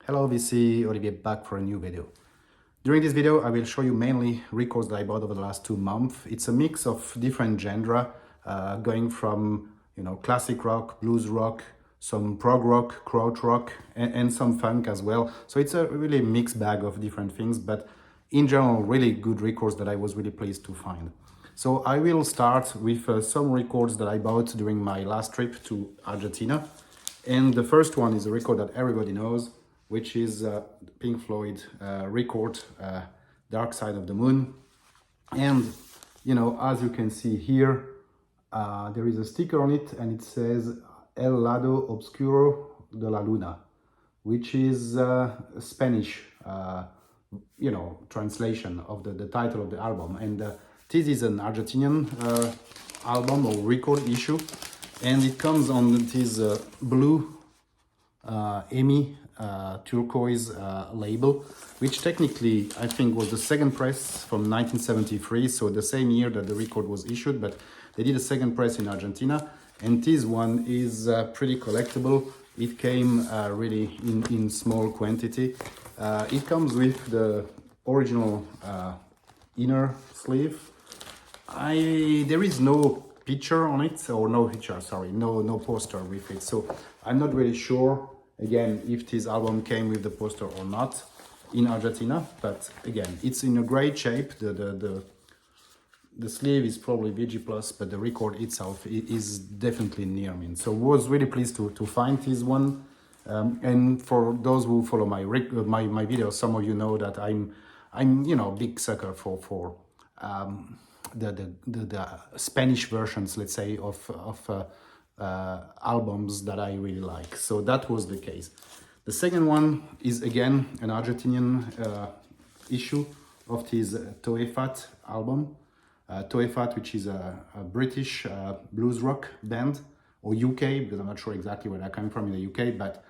Hello, this is Olivier back for a new video. During this video, I will show you mainly records that I bought over the last 2 months. It's a mix of different genre, going from classic rock, blues rock, some prog rock, krautrock, and some funk as well. So it's a really mixed bag of different things, but in general, really good records that I was really pleased to find. So I will start with some records that I bought during my last trip to Argentina. And the first one is a record that everybody knows, which is Pink Floyd record, Dark Side of the Moon. And, as you can see here, there is a sticker on it and it says El Lado Obscuro de la Luna, which is Spanish, translation of the title of the album. And this is an Argentinian album or record issue. And it comes on this blue EMI turquoise label, which technically I think was the second press from 1973, so the same year that the record was issued, but they did a second press in Argentina. And this one is pretty collectible. It came really in small quantity. It comes with the original inner sleeve. There is no picture on it, or no picture, sorry, no poster with it, so I'm not really sure again if this album came with the poster or not in Argentina, but again, it's in a great shape. The sleeve is probably VG plus, but the record itself is definitely near me, so was really pleased to find this one. And for those who follow my videos, some of you know that I'm big sucker for the Spanish versions, let's say, of albums that I really like. So that was the case. The second one is again an Argentinian issue of this Toefat album. Toefat, which is a British blues rock band, or UK, because I'm not sure exactly where they're coming from in the UK, but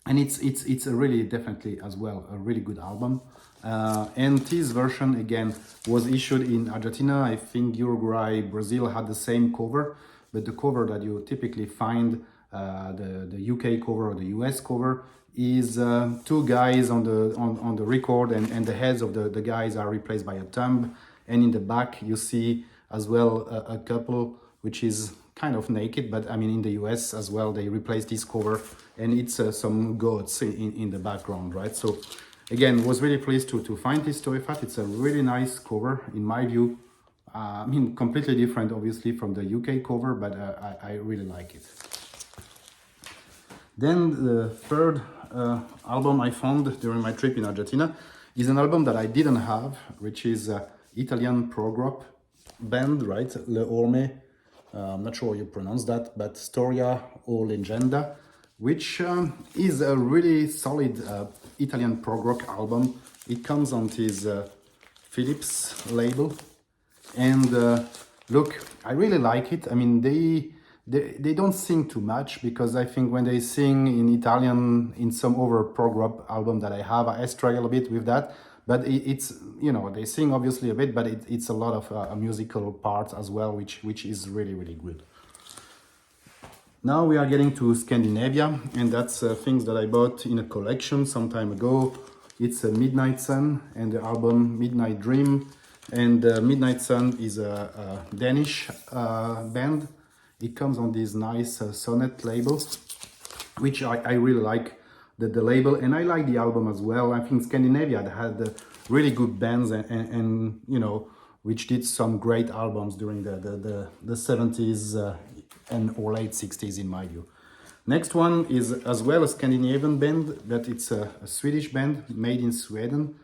and it's a really definitely as well a really good album. And this version again was issued in Argentina. I think Uruguay, Brazil had the same cover, but the cover that you typically find, the UK cover or the US cover, is two guys on the record, and the heads of the guys are replaced by a thumb, and in the back you see as well a couple which is kind of naked, but I mean in the US as well they replaced this cover, and it's some goats in the background, right? So again, was really pleased to find this Toefat. It's a really nice cover in my view. I mean, completely different obviously from the UK cover, but I really like it. Then the third album I found during my trip in Argentina is an album that I didn't have, which is Italian progrock band, right? Le Orme, I'm not sure how you pronounce that, but Storia o Leggenda, which is a really solid Italian progrock album. It comes on this Philips label, and look, I really like it. I mean, they don't sing too much, because I think when they sing in Italian in some other prog rock album that I have, I struggle a bit with that. But it's they sing obviously a bit, but it's a lot of musical parts as well, which is really, really good. Now we are getting to Scandinavia, and that's things that I bought in a collection some time ago. It's a Midnight Sun and the album Midnight Dream. And Midnight Sun is a Danish band. It comes on this nice Sonnet label, which I really like the label, and I like the album as well. I think Scandinavia had really good bands and which did some great albums during the 70s or late 60s in my view. Next one is as well a Scandinavian band, but it's a Swedish band made in Sweden,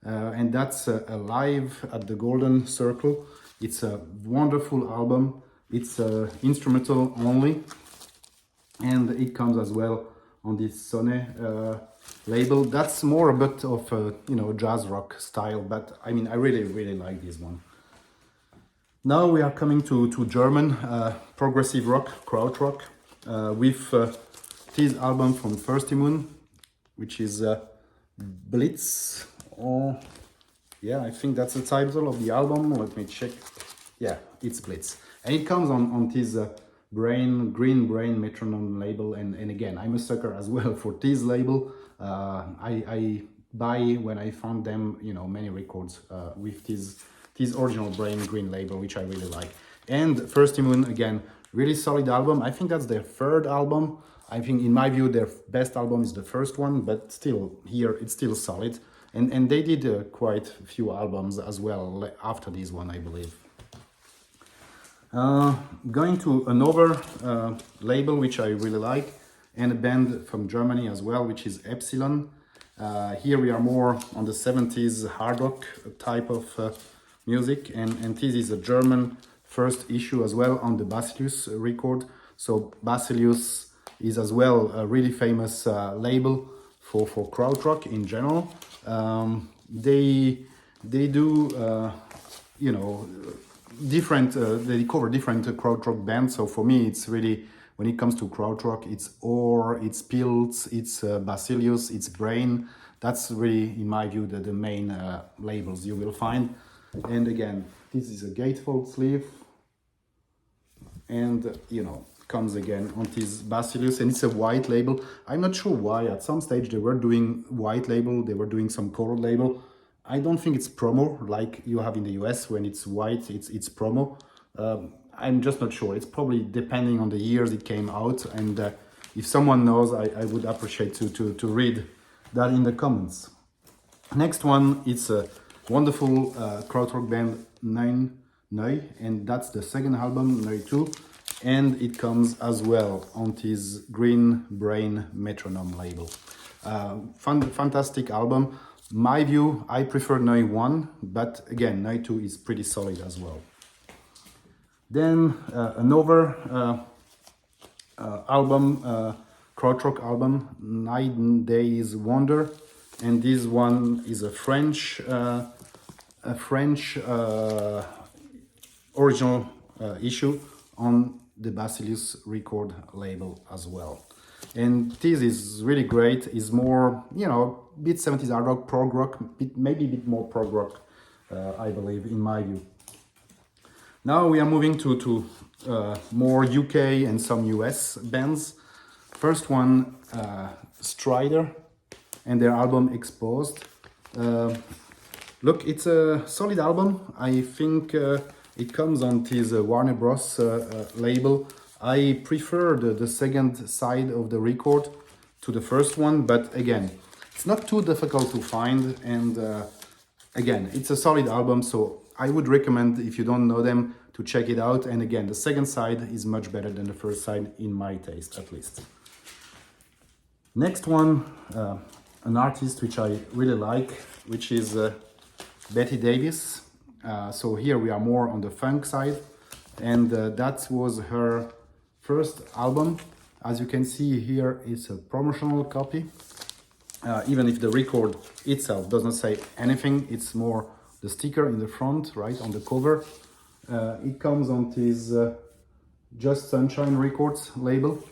and that's Live at the Golden Circle. It's a wonderful album. It's instrumental only, and it comes as well on this Sonne label. That's more a bit of jazz rock style, but I mean I really, really like this one. Now we are coming to German progressive rock, Krautrock, with this album from First Moon, which is Blitz. Oh, yeah, I think that's the title of the album. Let me check. Yeah, it's Blitz, and it comes on this Green Brain metronome label, and again, I'm a sucker as well for this label. I buy when I found them, you know, many records with this original Brain Green label, which I really like. And First Immune, again, really solid album. I think that's their third album. I think, in my view, their best album is the first one, but still, here it's still solid. And they did quite a few albums as well after this one, I believe. Going to another label which I really like, and a band from Germany as well, which is Epsilon. Here we are more on the 70s hard rock type of music, and this is a German first issue as well on the Bacillus record. So Bacillus is as well a really famous label for Krautrock in general. They do you know, different they cover different krautrock bands. So for me, it's really, when it comes to krautrock, it's Ore, it's Pilz, it's Bacillus, it's Brain. That's really, in my view, the main labels you will find. And again, this is a gatefold sleeve, and you know, comes again on this Bacillus, and it's a white label. I'm not sure why. At some stage they were doing white label, they were doing some colored label. I don't think it's promo like you have in the US. When it's white, it's promo. I'm just not sure. It's probably depending on the years it came out, and if someone knows, I would appreciate to read that in the comments. Next one, it's a wonderful krautrock band, Neu, and that's the second album, Neu 2, and it comes as well on this Green Brain metronome label. Fantastic album. My view, I prefer Neu 1, but again, Neu 2 is pretty solid as well. Then another album, krautrock album, 9 Days Wonder, and this one is a French original issue on the Bacillus record label as well. And this is really great. It's more, you know, bit 70s hard rock, prog rock, maybe a bit more prog rock, I believe, in my view. Now we are moving to more UK and some US bands. First one, Strider, and their album Exposed. Look, it's a solid album. I think it comes on this Warner Bros. Label. I prefer the second side of the record to the first one, but again, it's not too difficult to find, and again, it's a solid album, so I would recommend, if you don't know them, to check it out. And again, the second side is much better than the first side, in my taste at least. Next one, an artist which I really like, which is Betty Davis. So here we are more on the funk side, and that was her first album. As you can see here, it's a promotional copy. Even if the record itself doesn't say anything, it's more the sticker in the front, right, on the cover. It comes on this Just Sunshine Records label.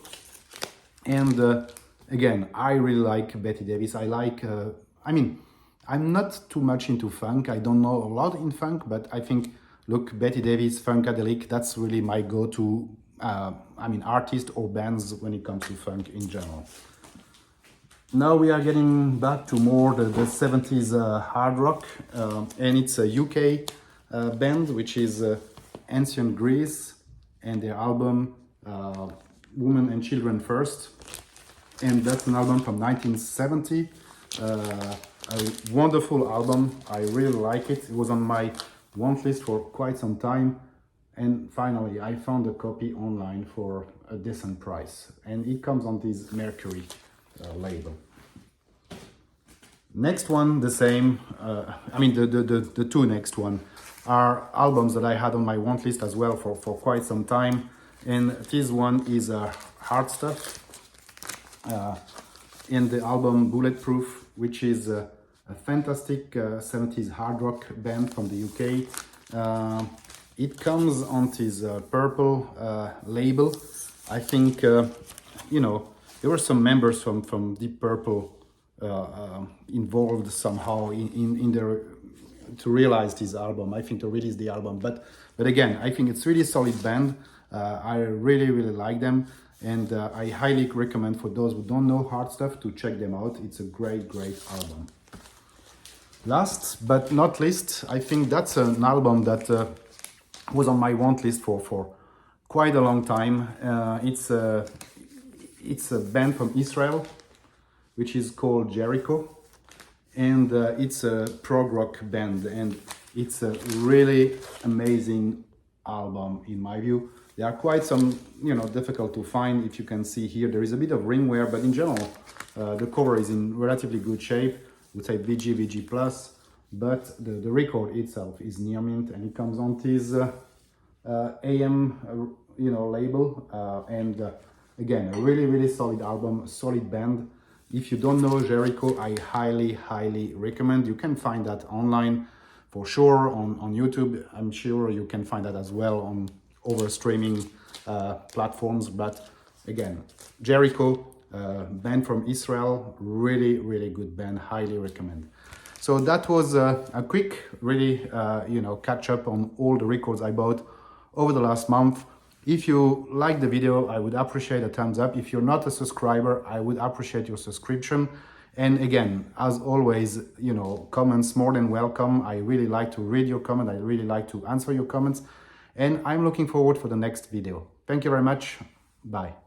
And again, I really like Betty Davis. I like, I mean, I'm not too much into funk. I don't know a lot in funk, but I think, look, Betty Davis, Funkadelic, that's really my go-to, I mean, artist or bands when it comes to funk in general. Now we are getting back to more the 70s hard rock, and it's a UK band, which is Ancient Greece, and their album Women and Children First, and that's an album from 1970. A wonderful album. I really like it. It was on my want list for quite some time, and finally I found a copy online for a decent price, and it comes on this Mercury label. Next one, the same. I mean, the two next one are albums that I had on my want list as well for quite some time, and this one is Hard Stuff, in the album Bulletproof, which is a fantastic 70s hard rock band from the UK. It comes on this purple label. I think, you know, there were some members from Deep Purple involved somehow in their, to realize this album, I think, to release the album. But again, I think it's really solid band. I really like them, and I highly recommend for those who don't know hard stuff to check them out. It's a great album. Last but not least, I think that's an album that was on my want list for quite a long time. It's a band from Israel, which is called Jericho, and it's a prog rock band, and it's a really amazing album in my view. There are quite some, difficult to find. If you can see here, there is a bit of ring wear, but in general, the cover is in relatively good shape. I would say VG plus, but the record itself is near mint, and it comes on this AM, label, and again, a really solid album, a solid band. If you don't know Jericho, I highly recommend. You can find that online for sure on YouTube. I'm sure you can find that as well on over streaming platforms. But again, Jericho, band from Israel, really good band, highly recommend. So that was a quick, really, catch up on all the records I bought over the last month. If you like the video, I would appreciate a thumbs up. If you're not a subscriber, I would appreciate your subscription. And again, as always, comments more than welcome. I really like to read your comment. I really like to answer your comments. And I'm looking forward for the next video. Thank you very much. Bye.